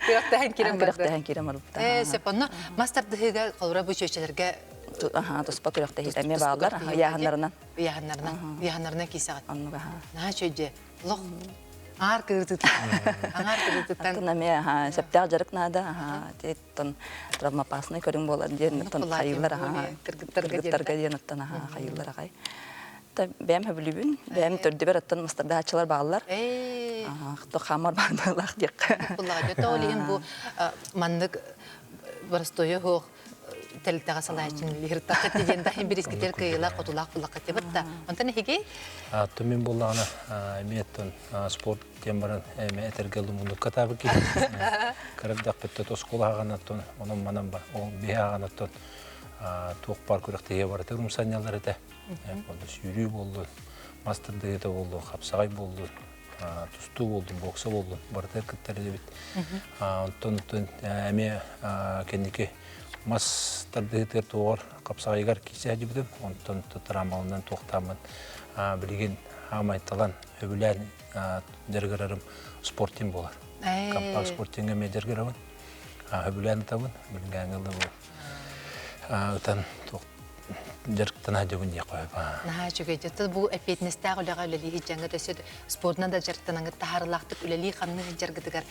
[SPEAKER 1] Кырактаһын кирен барды.
[SPEAKER 4] Кырактаһын кирен барбыта.
[SPEAKER 1] Сепонно мастардыһыга колура бу чөчелерге
[SPEAKER 4] Туспа кырактаһы эме баалар яһаннарынан.
[SPEAKER 1] Яһаннарынан кисагат.
[SPEAKER 4] Оннуга.
[SPEAKER 1] На чөҗе. Лох. Ар кырдыт. Аңар кырдыттан.
[SPEAKER 4] Тунаме септер жарык нада теттон травмопасный көрүң болот ден тон хайылар кыргыттарга ден тон хайылар гай. Та бем хөблүбүн, бем төрдөбөр аттан мастарда ачылар баалар. То хамар бардылак дек.
[SPEAKER 1] Булага тоолиһин бу мандык барстойо хо телтага салаачын лиртак деген дахин бирискетер кыйла котулак булак кетебитта. Онтан хиге?
[SPEAKER 5] Төмен боллағына меттон спорт тембарын этергелді мұнды катабы ки. Карабдақ бітті тоскола ағанаттон, оның манан бар, ол бе ағанаттон тоқ бар көректеге бар. Түрім санялар еті. Сүйрүй болды, мастерді еті болды, қапсағай болды, тұсту болды, бокса болды, бартер кіттері де бит. Онтон әме кендеке мастарды етер тоғар қапсағайғар кейсе әді бітім. Онтон тұтырамалынан тоқтамын. Білген амайталан өбілән дәргірарым спорттен болар. Компакт спорттенге ме дәргірауын. Өбілән табын, білген ғылы бұл. Өтен дәргіттен әдеуін де қойып.
[SPEAKER 1] Жүге жетті бұл әпетіністәғ үліға үлелі жәңгі төседі. Спортынан да жәрттен аңғы тағарылақтық үлелі қанны жәргідігер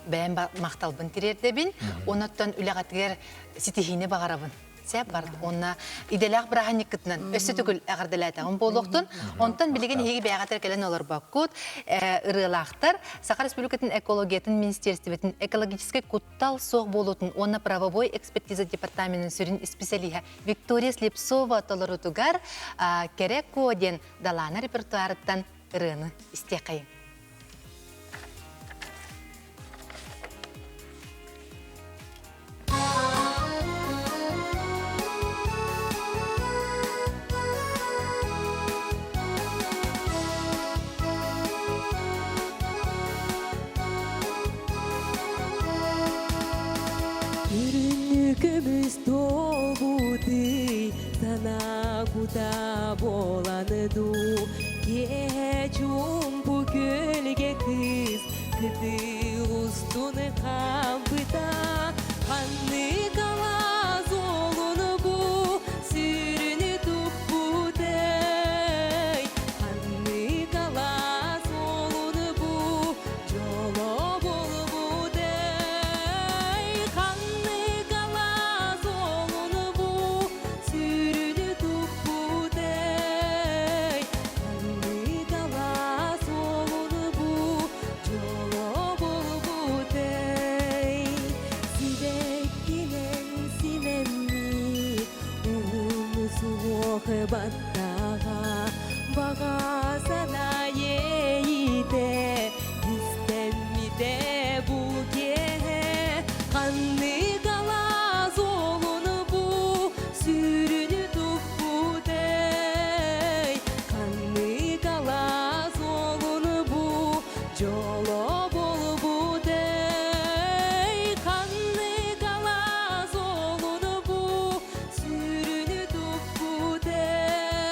[SPEAKER 1] бәйін мақталбын тірерді бін. Онаттан үліғатығер сетихіне бағарабын. Сәп бар. Онна иделақ бірағанник кітінен өсі түгіл әғірділәтіғын болуқтын. Онтан білеген егі бәғатыр кәлін олар баққуд, ұрылақтар. Сақар Республикатын экологиятын министерстиветін экологический куттал соқ болуытын онна правовой экспертиза департаментінің сүрін специалиға Виктория Слепцова толыру тұғар керек коден даланы репертуарыттан ұрыны істеқайын.
[SPEAKER 6] Күміс толбуды, сана куда боланыду. Кечум бу көлге кыз, кыды устуны кампыта. Ханны кала золуны бу, сүрүнү туппудей. Ханны кала золуны бу, жоло болбудей. Баттага бага сана ейде истеммиде буге ханны кала золуну бу сүрүнү туппудей ханны кала золуну бу жоло болбудей ханны кала золуну бу сүрүнү туппудей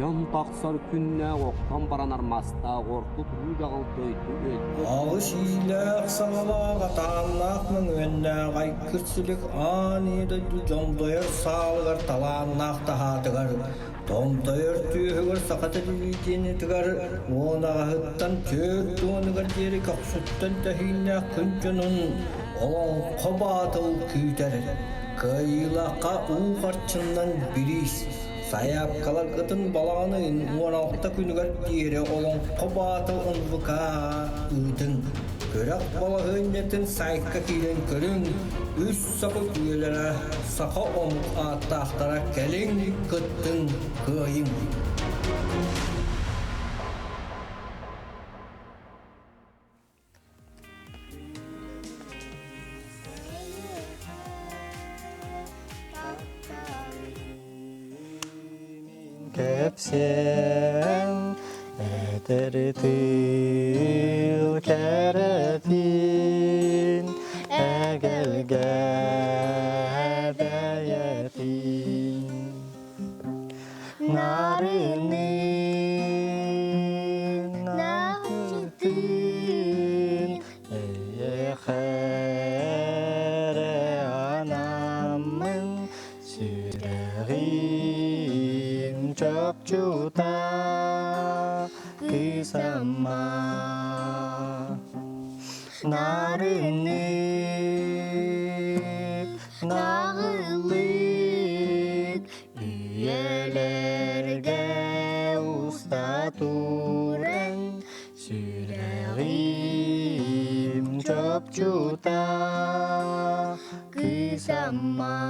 [SPEAKER 7] Аян тақсар күнне оқтан баран армаста орты тұру жағыл дөйті өт.
[SPEAKER 8] Ağış ilək sağlağa tağlaqның önünə qay kürsülük anida jomdoyur sağlıqar talağınaq tahadıgar. Tomdoyur tühügür saqatı dilitini tıgar. Onağa hıttan tört onugar jeri qaqsuttan tahinə küncünün olan qobatıl küytər. Kayılaqa uğarçından biris. Sayap kalar gıtın balağının 16 günügar diyere olan qobatıl ınvıka ıdın. Körek balağın yetin sayka kilen körün. Üç sapı üyelere saka omuk atahtara kelin gıttın kıyın.
[SPEAKER 3] Kepsen etertil keretin egelgedeyetin narinin nahutin eyekhere anamın süreğim çok juta kisama narinip nağılık üyelerge usta turen süreğim çok juta kisama.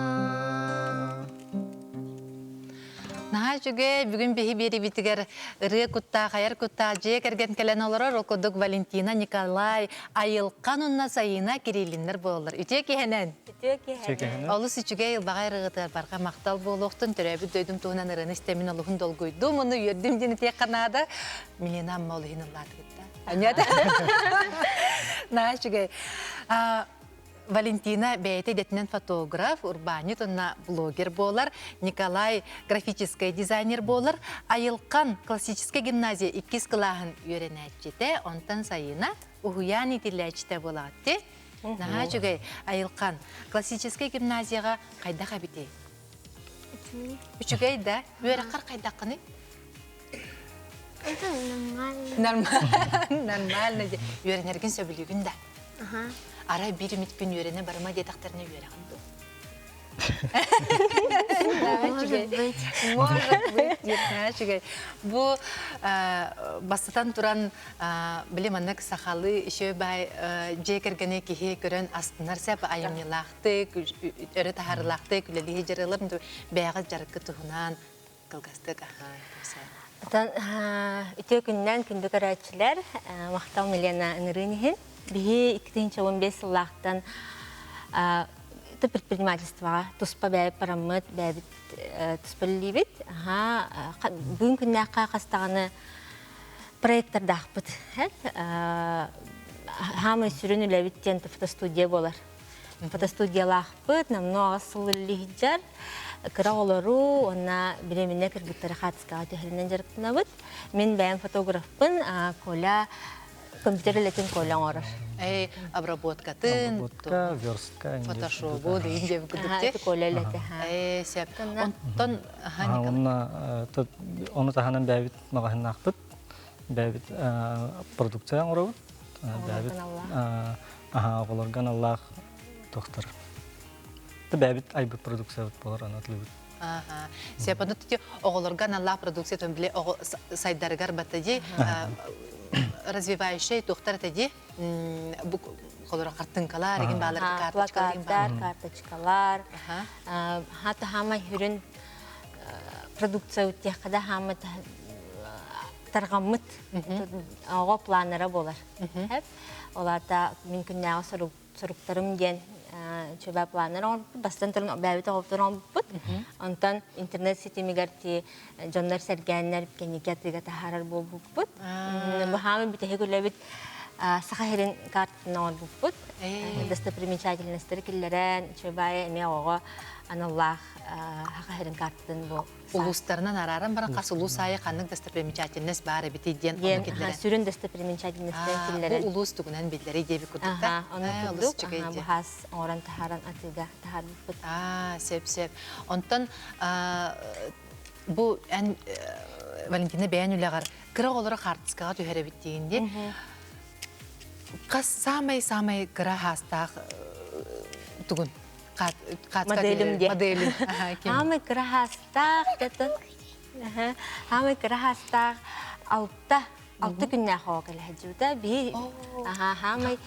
[SPEAKER 1] Наха жүге бүгін бейі бері бітігер ұры күтта, қайыр күтта, жек әрген кәлен олар оқыдық Валентина Николай айылқан ұнна сайына керейлінлер болыр. Үте кехенен? Олыс үчіге елбағай рығытыр барға мақтал болуқтын, түрәбі дөйдім туғынан ұрыны істемін олығын долгойду. Мұны үйердім дені тек қанады. Милена амма олығын ұллады күтті. Әнеді? Наха жүге. Валентина бәйті детінен фотограф, урбанит, онна блогер болар, Николай графический дизайнер болар, айылқан классический гимназия 2 қылағын үйренәтчеті, онтан сайына ұхуян етіләчті болады. Наға жүгей айылқан классический гимназияға қайдаға біте? Үчігей да, үйеріқар қайдақыны?
[SPEAKER 9] Это нормально.
[SPEAKER 1] Нормально. Үйренерген сөбілігін да. Ара bir ümit gün yörene barıma detaktarına yöre kaldı. Может быть. Bu basıtan turan bilem annak sahalı işe bay cekergene ki gören astınlar sep ayımlaktı, öyle taharlaktı, küleli hicralım da beyaz jarkı tuhunan kılgastık.
[SPEAKER 9] Atan ütü gündən gündü qaraçılar Maqtal Milena Nırınihin bihi 2015 yıllardan предпринимательствоға туспа бәйіп парамыт, бәйбіт туспалы бит. Бүгін күннәққа қастағаны проекттарды ақпыт. Хамы сүрін үләбіттен фотостудия болар. Фотостудияла ақпыт, намну ағасылы лихиджар, кыра олару, онна біременне кіргіттері қатысқаға төхілінен жарықтына бұд. Мен бәйін фотографпын, коля компьютерлетин колаң орар.
[SPEAKER 1] Обработкатын,
[SPEAKER 3] верстка,
[SPEAKER 1] фотошопу дейін деп күдікте.
[SPEAKER 9] Колелеті.
[SPEAKER 1] Сеп. Онтон,
[SPEAKER 3] оны таханан бәбіт мағахын ақпыт, бәбіт продукцияң орабыт, бәбіт оғылырған Аллах тоқтыр. Бәбіт айбыт продукция болар, анатылы бұд.
[SPEAKER 1] Сеп, оны түте оғылырған Аллах продукция төн біле сайдарғар баттади, развивающий тоқтар тәде, қолыра қартынкалар, еген бағалар,
[SPEAKER 9] плакаттар, карточкалар. Хаты хамай хүрін продукция өтте қада хамай тарғамыт оға планыра болар. Оларда мен күннәға сұрықтарым ден чөбә планыра бастан тұрын бәбіті оғыптыр оңбыт. Онтан интернет сетемегерти жонлар сәргәнлер кенеге атыға тахарар бол бұппыт. Бұ хамы бітеге көлі біт сахарин картына орбуппут. Достопримечательностьтер киллерен чөбай эме ого аналлах сахарин картын бу.
[SPEAKER 1] Улустарынан араран бара кас улус айы каннык достопримечательность бары битиден
[SPEAKER 9] Ген
[SPEAKER 1] оны киллерен.
[SPEAKER 9] сүрүн достопримечательностьтер киллерен.
[SPEAKER 1] Бу улус тугунан билдери деби кудукта.
[SPEAKER 9] Оны
[SPEAKER 1] Улус
[SPEAKER 9] курдук. Бу
[SPEAKER 1] чугайди.
[SPEAKER 9] хас оран тахаран атыга тахар буппут.
[SPEAKER 1] Сеп. Онтон бу эн Валентина бәйәнүләгәр кыра олары хартыскага төһәрә биттигенде. Кас самай кыра хастах тугун.
[SPEAKER 9] Моделимде.
[SPEAKER 1] Моделим.
[SPEAKER 9] Хамы крахастак датын. Хамы крахастак алта күннә хогыл хаҗуда би. Хамы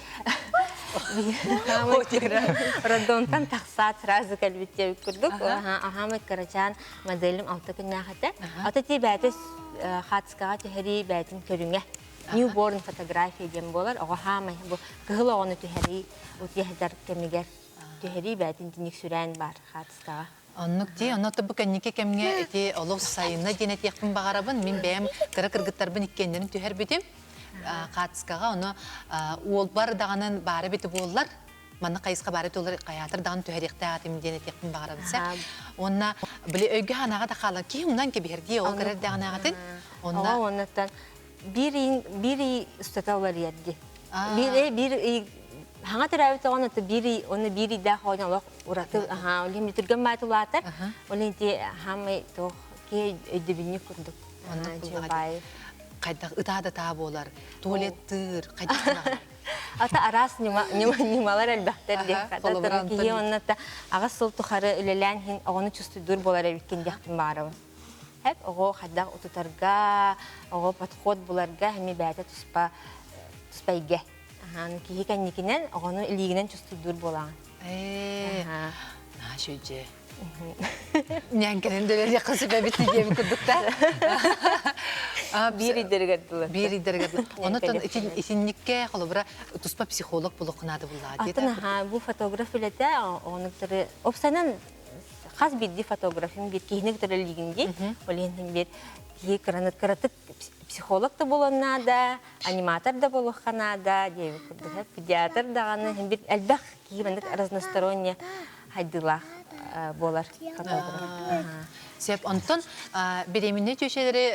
[SPEAKER 9] Радонтан таксат сразу калбитте күрдүк. Хамы крачан моделим алта күннә хата. Ата тибәтес хатскага төһәри бәтин көрүнгә. Newborn фотография дем болар. Ага хамы бу кыгылыгыны төһәри үтәһәдәр кемигәр. Төһәри бәтин диник сүрән бар хатскага.
[SPEAKER 1] Оннотты бу кәннике кемгә эти олос сайына денет якын багарабын. Мин бәм кыргыттарбын иккендерин төһәр битем. Хатскага оны ул бар дагынын бары бите буллар. Мана кайыска бары толар каятыр дагын төһәрикте атым денет якын багарабынса. Онна биле өйгә ханага да калган ки ундан ке берди ол кырыр дагынагатын.
[SPEAKER 9] Онда оннан бири устаталар ярди. Бир Хаңа төрәбит оған өті оны бири да қойналық ұраты, олен бітірген майтылатыр, олен де хамай тоқ кей өйдебіне күрдік.
[SPEAKER 1] Қайдақ ұтады табы олар, туалеттір, қайдақ тұнағы?
[SPEAKER 9] Ата арас немалар әлбәқтер де. Кейі оннатта ағыз сол тұқары үлелән хин оғыны чүстүйдір болар әбіткен дектің бағарабын. Әп оғы қайдақ ұтытарға, оғы подход боларға әме бәті түспәйге. Кихи кәнникінен, оғының илигінен чүстүйдір болаған.
[SPEAKER 1] Шөйже. Нәңкенен дөбелі қысы бәбітті дебі күрдікті.
[SPEAKER 9] Бір идергерділі.
[SPEAKER 1] Бір идергерділі. Онытын итинникке қолыбыра тұспа психолог бұлы қынады бұлады.
[SPEAKER 9] Атын, бұл фотограф үлеті, оңықтыры, опсанан қаз бірді фотографим бір кейінік түрі лигінде, олен бір кыратык психолог да болоннада, аниматор да болоханада, педиатр дағаны, бір әлбәқ кейбіндік разносторонне хайдылақ болар фотограф.
[SPEAKER 1] Сеп, онтон береміне төшелері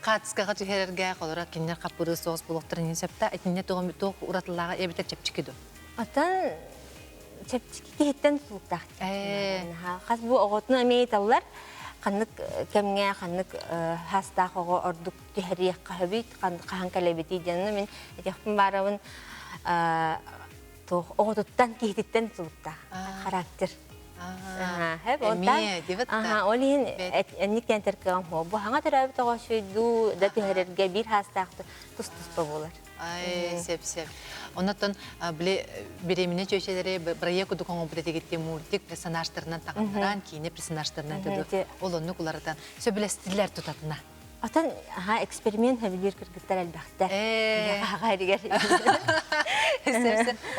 [SPEAKER 1] қатысқаға төшелерге қолыра кеннер қапыры соғыз болуқтырын септа, әтіне тоқ ұратылаға әбітер чепчікеді?
[SPEAKER 9] Атын чепчікі кейттен тұлықтақ. Қаз бұл оғытын әмейталар, қанық кәмге, қанық хастақ оғы ордық түйәрек қағыбет, қаған кәлебеті денені мен әтеқпін барауын оғытыттан кейттен тұлықта, характер.
[SPEAKER 1] Әмие, девітті.
[SPEAKER 9] Олейін әнніктен тәркіған бұл. Бұл хаңа түрәбіт оға шүйду, да түйәрерге бір хастақты тұс-тұспа болар.
[SPEAKER 1] Сеп. Оннан береміне чөйшелері бірайек ұдық оңы бұдеті кетті мультик персонаждарынан тағындыран, кейіне персонаждарынан деді. Ол оны құларыдан сөбілестілер тұтатына.
[SPEAKER 9] Отан эксперимент білер кіргіттер әлбәқті. Ғайригер.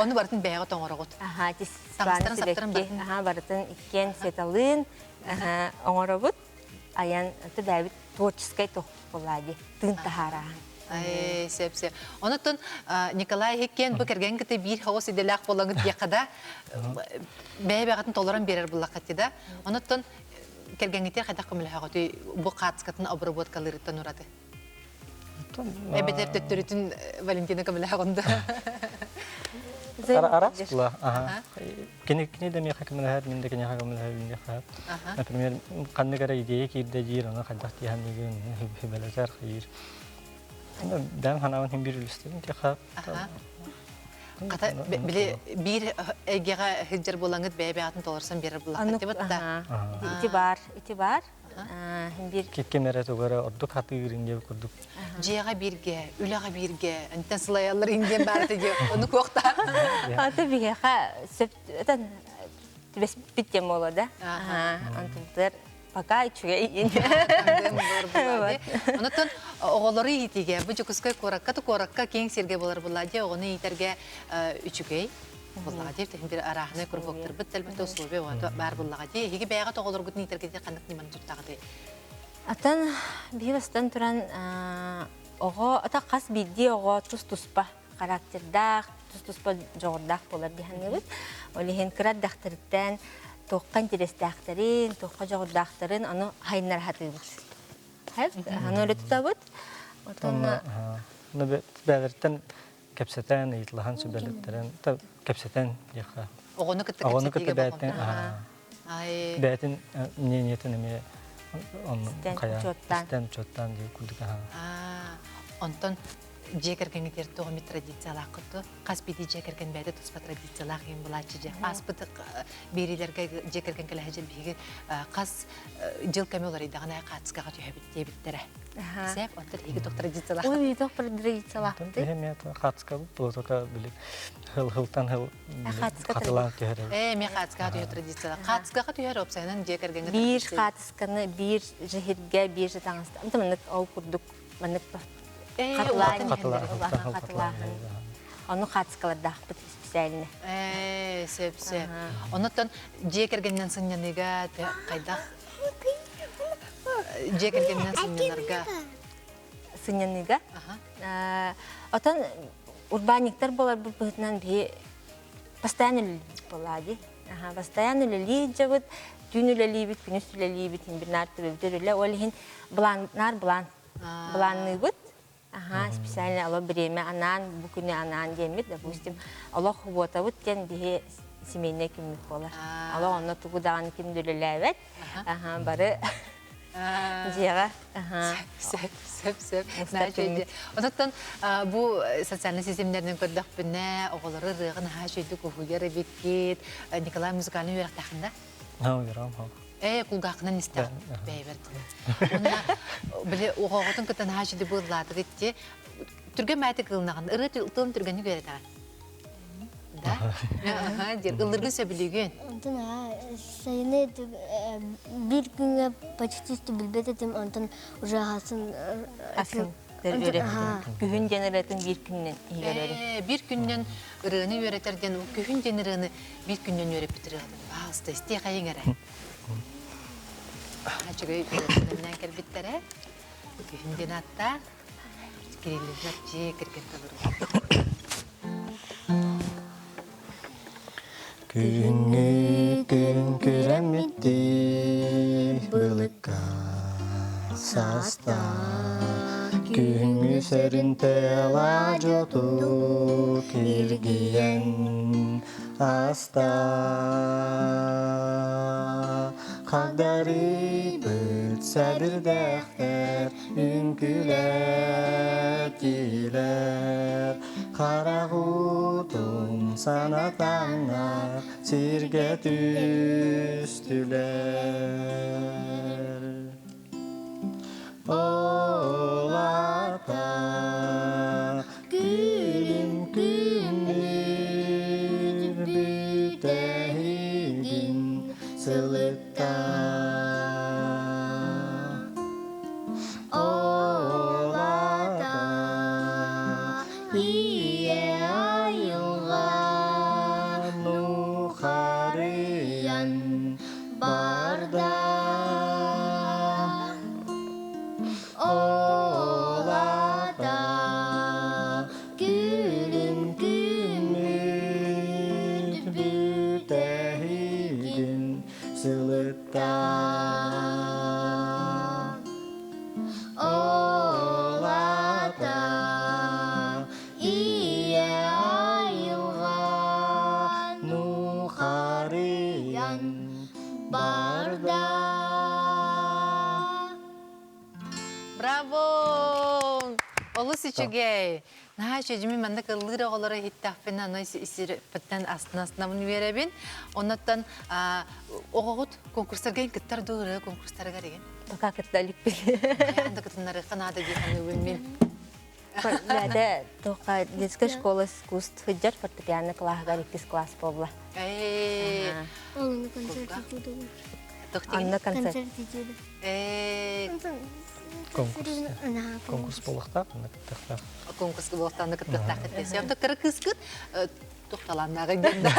[SPEAKER 1] Оны бардың бәйіға тоңыры ғыт.
[SPEAKER 9] Таңыстарын саптырын бар. Бардың икен сеталын оңыры ғыт. Аян бәйбіт творческай тоқ болады. Тын тахараған.
[SPEAKER 1] Сеп. Онытын Николай Хеккен бұл кәрген кіті бір хауыз иделәқ болаңыз деқада бәйбәғатын толырын берер бұлақ қаттыда. Онытын кәрген кітер қайдақ көмілі қағыты бұл қатысқатын обработкалырыттан ұрады. Әбетер төттірітін Валентина көмілі қағынды.
[SPEAKER 10] Арас була. Кене де меха камера мен де кене камера мен де. Например, канны гара идея кирде жир аны кадак тихан деген белезер хир. Дәм ханавын хим бир үлстен тиха.
[SPEAKER 1] Ката биле бир эгега хиджер болаңыт бәйбәгатын толарсан берер булак дип атта.
[SPEAKER 9] Итибар. Бир
[SPEAKER 10] камера тогара ордук хаты гиринге курдук.
[SPEAKER 1] Жега бирге, үлега бирге, антен сылаялар инген барды ди. Оны кокта.
[SPEAKER 9] Ата бигеха сөптен бес биттем болода. Антылдыр пока ичуге инде.
[SPEAKER 1] Онотон оголору итиге бу жукускай коракка кең серге болар булади. Оны итерге үчүгей Буллагади бир арахны курбоктор бит телбет условия бар буллагади. Хиги бәйга тоголор гүтни итерге кандык ниман жуттагы.
[SPEAKER 9] Atan bir vastan turan oğo ata kas biddi oğo tuspа характердах, тус-туспа жоғырдақ болар диханыбыт. Олихен кырат дақтырыттан тоққа интерестақтарын, тоққа жоғырдақтарын аны хайнар хатыбыт. Аны өлі тұтабыт.
[SPEAKER 10] Бәдірттен кәпсетен, итлахан сөбәлеттерін, кәпсетен деқа.
[SPEAKER 1] Оғыны күтті
[SPEAKER 10] Оғыны
[SPEAKER 1] кепсетеге
[SPEAKER 10] күтті
[SPEAKER 1] болған.
[SPEAKER 10] бәтін, бәтін ниетін еме
[SPEAKER 9] Стен
[SPEAKER 10] чоттан дейі күлдік.
[SPEAKER 1] Онтон жекерген етер тоғымет традициялақ құтты. Қаспиді жекерген бәді тұспа традициялақ ең бұлатшы жек. Аспыты берилерге жекерген кілі әжел бейгі қас жыл кәме олар едіғана қатысқаға түйәбіт дейбіттері. Сәп, онтон егі тоқ традициялақ.
[SPEAKER 9] Ой, тоқ традициялақ.
[SPEAKER 10] Еме қатысқа бұл тоқа білік хылтан хыл қатылан түйәрі.
[SPEAKER 1] Мен қатысқаға түйе традициялақ. Қатысқаға түйер опсайынан жекерген
[SPEAKER 9] Bir қатысқаны, bir жығырға, bir жытаңызды. Анты мұнық ау күрдік, мұнық қатылағын. Оны қатысқаларды ақпыт специаліне.
[SPEAKER 1] Сәп. Онықтан жекергеннен сынненіға қайдақ? Жекергеннен сынненарға?
[SPEAKER 9] Сынненіға? Отан урбаниктар болар бұл бұғытынан бей постоянно үлі болады. Постоянно үлі жабыт, түн үлі бит, күніс үлі бит, бір нарты бөлдер үлі. Олығын бұланны бұд. Специально ало бреме анан, бүкіне анан демет, допустим, ало хубота бұд кен бейе семейне кіммік болар. Ало оны тұғыдаған кімді үлі әвет, бары жеға.
[SPEAKER 1] Сөп. Онықтан бұл социальный системдердің көрдіқ бүнне, оғылары рығын хашүйді көхугері беккет, Николай музыкальный өрек тақында?
[SPEAKER 10] Өрем,
[SPEAKER 1] Кулгақынан істер бәйберді. Онына біле оғағытын күттен хашүйді бұғылады кетте, түрген мәйті қылынаған, ұры тұлым түргені көретаған. Да? Ылырғы сөбілеген.
[SPEAKER 11] Онтан сайыны bir күнге почти білбет етім, онтан уже хасын...
[SPEAKER 9] Асын күхін деніретін bir күннен егерері.
[SPEAKER 1] Bir күннен ұрығыны өретерден, күхін деніріғыны bir күннен өреп бітіріғыды. Басты, істей қайын әрі. Ачығы өреттерінен кәрбеттері, күхін ден аттар, керелілер жей кірген талырғы.
[SPEAKER 10] Күңі күн күрәмітті бұлыққа саста Күңі сәрін тәла жоту кіргіен аста Қағдары бұтса бірдәқтер үңкілер келер Қарағутым санатаңар сирге түстілер Олата күлім күмір бүтәйгін сылытта
[SPEAKER 1] Чугей. Наша жими манда кыллыр оголары хиттаффен аны исир паттан астына мун беребин. Оннан огогут конкурстарга киттар дуры конкурстарга деген.
[SPEAKER 9] Пока китталик бил.
[SPEAKER 1] Анда кытыннары канада дегени билмин.
[SPEAKER 9] Бәді тоқа детская школа искусств жар фортепиано классга 2 класс болла.
[SPEAKER 11] Onun konserti tutuyor.
[SPEAKER 9] Anna konser.
[SPEAKER 10] Конкурс болықта,
[SPEAKER 1] Конкурс болықтанды кіттіқтақ кіттесі. Япты кірі кіскіт тоқталанмағы генді.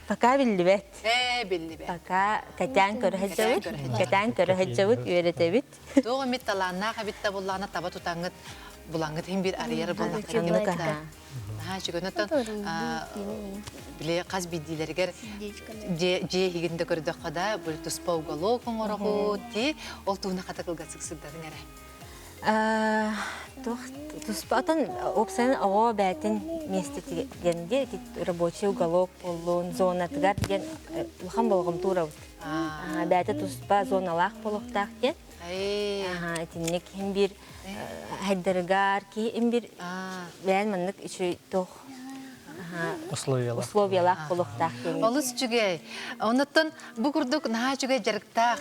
[SPEAKER 9] Пока білді бәт.
[SPEAKER 1] Білді бәт.
[SPEAKER 9] Пока кәтән көрі хәджауыт, үйереті біт.
[SPEAKER 1] Тоғы мет таланнаға бітті болағына таба тұтаңыт булаңгы тем бир арьер боллак
[SPEAKER 9] Чындык, аха.
[SPEAKER 1] Чүгөнөтөн биле каз бидилергер же хигинде көрдөх када бул туспа уголок оңорогу ти ол туна катакылга сыксырдадың эре.
[SPEAKER 9] Туспатан оксан ого бәтин месте дегенде рабочий уголок болуун зона тыгар деген улхан болгом тура бәті туспа зоналах болуктак ден. Этинник хим бир хайдаргар ки хим бир бән маннык ичи тох условиялах болуктак ден.
[SPEAKER 1] Олус жүгей. Онуттан бу курдук наha жүгей жарыктак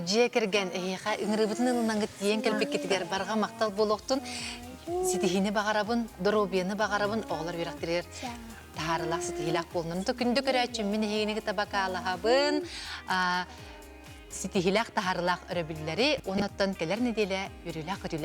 [SPEAKER 1] же кирген эха ыңрыбытын ылнаңгы тиен келбек кетигер барга мактал болуктун ситихини багарабын, доробияны багарабын оглар бирактырер. Тарылак ситихилак болнун. Күндө көрөчүм мен хегинеге табакалахабын. Ситихилак тарылак өрөбүллери онуттан келер неделе үрүлак